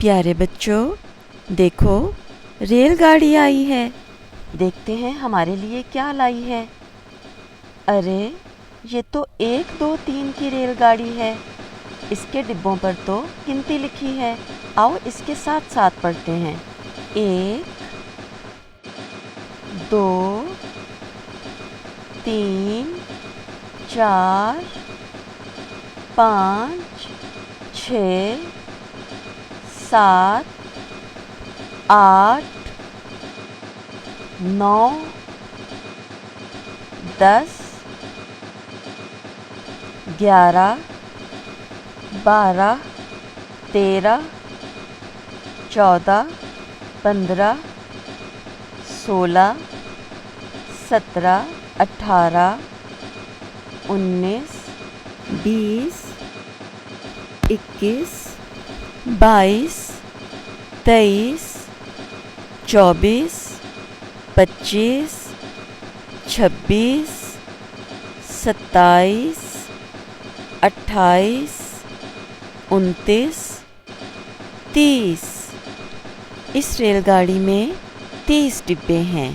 प्यारे बच्चों, देखो रेलगाड़ी आई है। देखते हैं हमारे लिए क्या लाई है। अरे ये तो 1 2 3 की रेलगाड़ी है। इसके डिब्बों पर तो गिनती लिखी है। आओ इसके साथ साथ पढ़ते हैं। 1 2 3 4 5 6 7 8 9 10 11 12 13 14 15 16 17 18 19 20 21 22 23 24 25 26 27 28 29 30। इस रेलगाड़ी में 30 डिब्बे हैं।